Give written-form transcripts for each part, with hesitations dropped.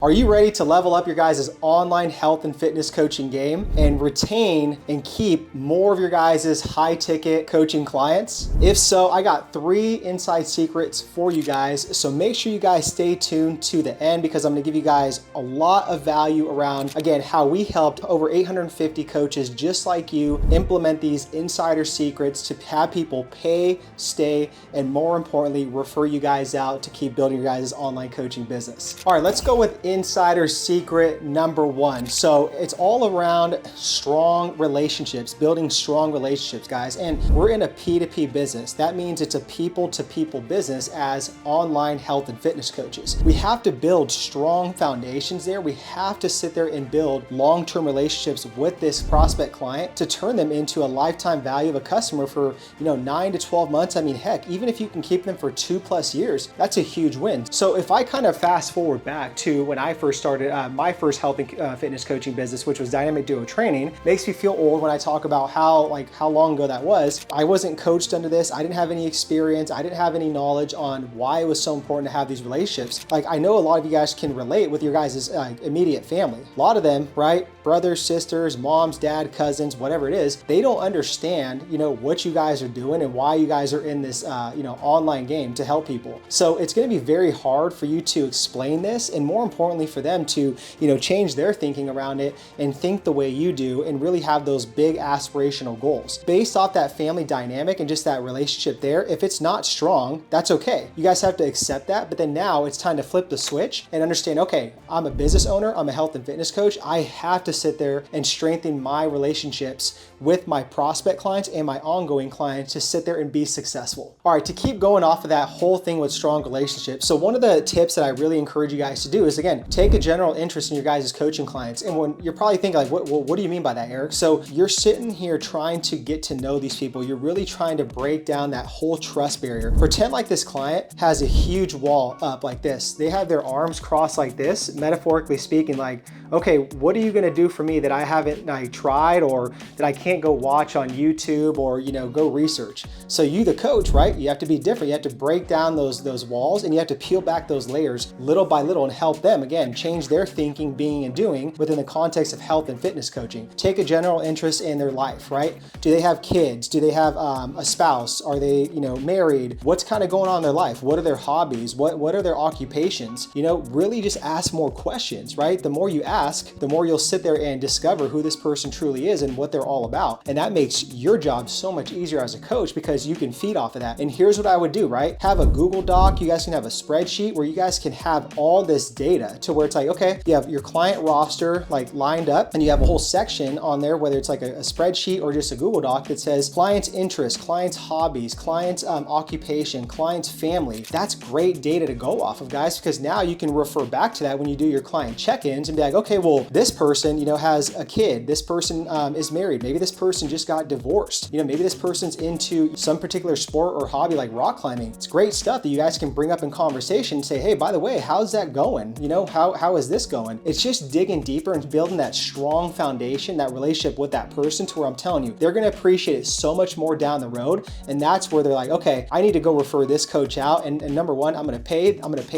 Are you ready to level up your guys' online health and fitness coaching game and retain and keep more of your guys' high ticket coaching clients? If so, I got 3 inside secrets for you guys. So make sure you guys stay tuned to the end because I'm gonna give you guys a lot of value around, again, how we helped over 850 coaches just like you implement these insider secrets to have people pay, stay, and more importantly, refer you guys out to keep building your guys' online coaching business. All right, let's go with insider secret number 1. So it's all around strong relationships, building strong relationships, guys. And we're in a P2P business. That means it's a people-to-people business as online health and fitness coaches. We have to build strong foundations there. We have to sit there and build long-term relationships with this prospect client to turn them into a lifetime value of a customer for 9 to 12 months. I mean, heck, even if you can keep them for 2+ years, that's a huge win. So if I kind of fast forward back to when I first started my first health and fitness coaching business, which was Dynamic Duo Training, makes me feel old when I talk about how long ago that was. I wasn't coached under this. I didn't have any experience. I didn't have any knowledge on why it was so important to have these relationships. I know a lot of you guys can relate with your guys' immediate family. A lot of them, right? Brothers, sisters, moms, dad, cousins, whatever it is, they don't understand, what you guys are doing and why you guys are in this, online game to help people. So it's going to be very hard for you to explain this, and more importantly, for them to, change their thinking around it and think the way you do and really have those big aspirational goals. Based off that family dynamic and just that relationship there, if it's not strong, that's okay. You guys have to accept that, but then now it's time to flip the switch and understand, okay, I'm a business owner, I'm a health and fitness coach. I have to sit there and strengthen my relationships with my prospect clients and my ongoing clients to sit there and be successful. All right, to keep going off of that whole thing with strong relationships. So one of the tips that I really encourage you guys to do is, again, take a general interest in your guys' coaching clients. And when you're probably thinking what do you mean by that, Eric? So you're sitting here trying to get to know these people. You're really trying to break down that whole trust barrier. Pretend like this client has a huge wall up like this. They have their arms crossed like this, metaphorically speaking, like, okay, what are you gonna do for me that I haven't tried or that I can't go watch on YouTube or go research? So you, the coach, right? You have to be different. You have to break down those walls and you have to peel back those layers little by little and help them, again, change their thinking, being, and doing within the context of health and fitness coaching. Take a general interest in their life, right? Do they have kids? Do they have a spouse? Are they, married? What's kind of going on in their life? What are their hobbies? What are their occupations? Really just ask more questions, right? The more you ask, the more you'll sit there and discover who this person truly is and what they're all about. And that makes your job so much easier as a coach because you can feed off of that. And here's what I would do, right? Have a Google Doc. You guys can have a spreadsheet where you guys can have all this data to where it's like, okay, you have your client roster lined up and you have a whole section on there, whether it's a spreadsheet or just a Google Doc that says client's interests, client's hobbies, client's occupation, client's family. That's great data to go off of, guys, because now you can refer back to that when you do your client check-ins and be like, okay, well, this person, has a kid. This person is married. Maybe this person just got divorced. Maybe this person's into some particular sport or hobby like rock climbing. It's great stuff that you guys can bring up in conversation and say, hey, by the way, how's that going? How is this going? It's just digging deeper and building that strong foundation, that relationship with that person to where I'm telling you, they're going to appreciate it so much more down the road. And that's where they're like, okay, I need to go refer this coach out. And number one, I'm going to pay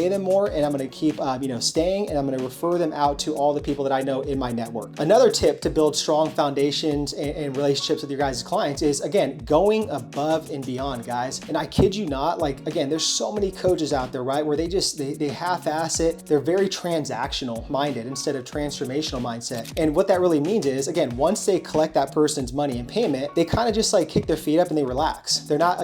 them more and I'm going to keep, staying and I'm going to refer them out to all the people that I know in my network. Another tip to build strong foundations and relationships with your guys' clients is, again, going above and beyond, guys. And I kid you not, again, there's so many coaches out there, right? Where they half-ass it. They're very transactional minded instead of transformational mindset. And what that really means is, again, once they collect that person's money and payment, they kind of just kick their feet up and they relax. They're not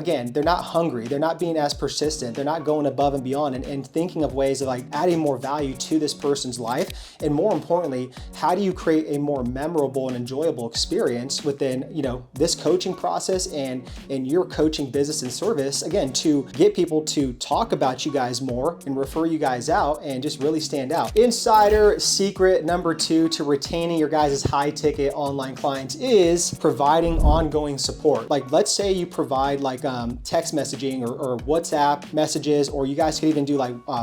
hungry. They're not being as persistent. They're not going above and beyond and thinking of ways of adding more value to this person's life. And more importantly, how do you create a more memorable and enjoyable experience within, this coaching process and your coaching business and service, again, to get people to talk about you guys more and refer you guys out and just really stand out. Insider secret number 2 to retaining your guys' high ticket online clients is providing ongoing support. Let's say you provide text messaging or WhatsApp messages, or you guys can even do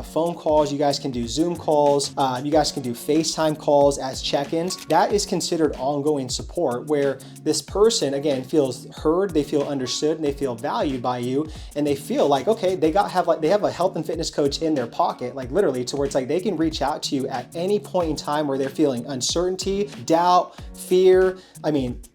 phone calls. You guys can do Zoom calls. You guys can do FaceTime time calls as check-ins, that is considered ongoing support, where this person, again, feels heard, they feel understood, and they feel valued by you, and they feel like, okay, they have a health and fitness coach in their pocket, like literally, to where it's like they can reach out to you at any point in time where they're feeling uncertainty, doubt, fear,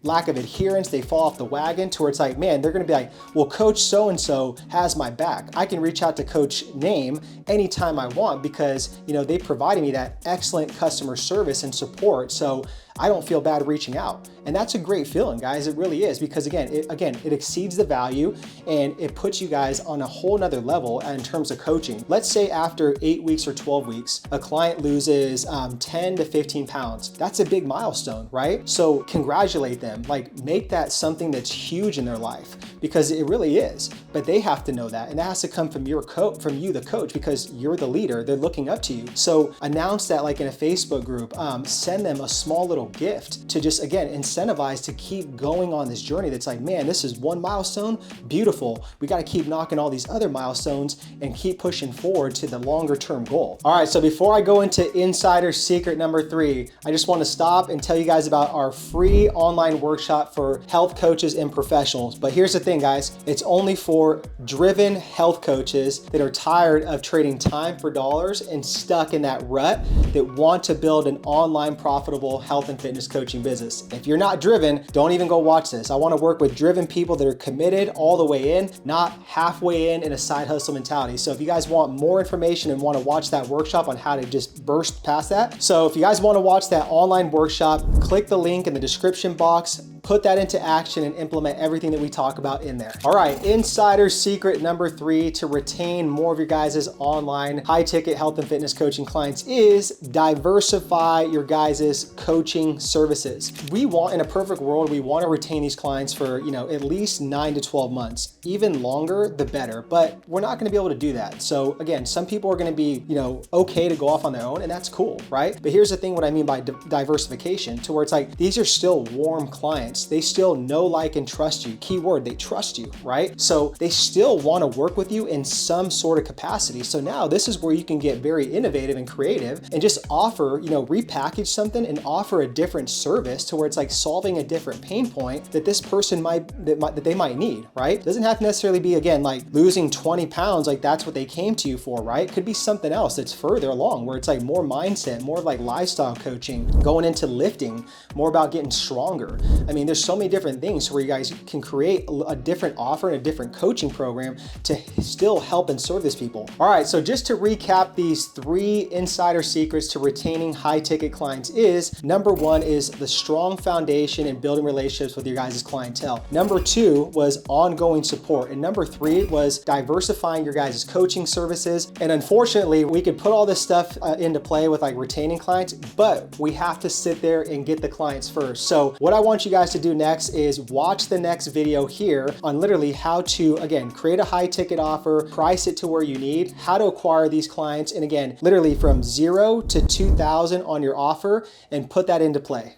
lack of adherence, they fall off the wagon, to where it's like, man, they're gonna be like, well, coach so-and-so has my back. I can reach out to coach name anytime I want because, they provided me that excellent customer service and support. So I don't feel bad reaching out. And that's a great feeling, guys. It really is, because again, it exceeds the value and it puts you guys on a whole nother level in terms of coaching. Let's say after 8 weeks or 12 weeks, a client loses 10 to 15 pounds. That's a big milestone, right? So congratulate them, like make that something that's huge in their life, because it really is. But they have to know that, and that has to come from you, the coach, because you're the leader. They're looking up to you. So announce that, like in a Facebook group, send them a small little gift to just, again, incentivize to keep going on this journey. That's like, man, this is one milestone, beautiful. We got to keep knocking all these other milestones and keep pushing forward to the longer term goal. All right, so before I go into insider secret number 3, I just want to stop and tell you guys about our free online workshop for health coaches and professionals. But here's the thing, guys, it's only for driven health coaches that are tired of trading time for dollars and stuck in that rut, that want to build an online profitable health and fitness coaching business. If you're not driven, don't even go watch this. I want to work with driven people that are committed all the way in, not halfway in a side hustle mentality. So if you guys want more information and want to watch that workshop on how to just burst past that. So if you guys want to watch that online workshop, click the link in the description box, put that into action and implement everything that we talk about in there. All right, insider secret number 3 to retain more of your guys' online high ticket health and fitness coaching clients is diversify your guys' coaching services. We want, in a perfect world, we want to retain these clients for, at least 9 to 12 months. Even longer, the better, but we're not going to be able to do that. So again, some people are going to be, okay to go off on their own, and that's cool, right? But here's the thing, what I mean by diversification, to where it's like, these are still warm clients. They still know, like, and trust you. Keyword, they trust you, right? So they still want to work with you in some sort of capacity. So now this is where you can get very innovative and creative and just offer, repackage something and offer a different service to where it's like solving a different pain point that this person that they might need, right? It doesn't have to necessarily be, again, like losing 20 pounds, like that's what they came to you for, right? It could be something else that's further along, where it's like more mindset, more of like lifestyle coaching, going into lifting, more about getting stronger. There's so many different things where you guys can create a different offer and a different coaching program to still help and serve these people. All right, so just to recap these 3 insider secrets to retaining high ticket clients is, number 1 is the strong foundation in building relationships with your guys' clientele. Number 2 was ongoing support. And number 3 was diversifying your guys' coaching services. And unfortunately, we could put all this stuff into play with like retaining clients, but we have to sit there and get the clients first. So what I want you guys to do next is watch the next video here on literally how to, again, create a high ticket offer, price it to where you need, how to acquire these clients, and again, literally from 0 to 2,000 on your offer, and put that into play.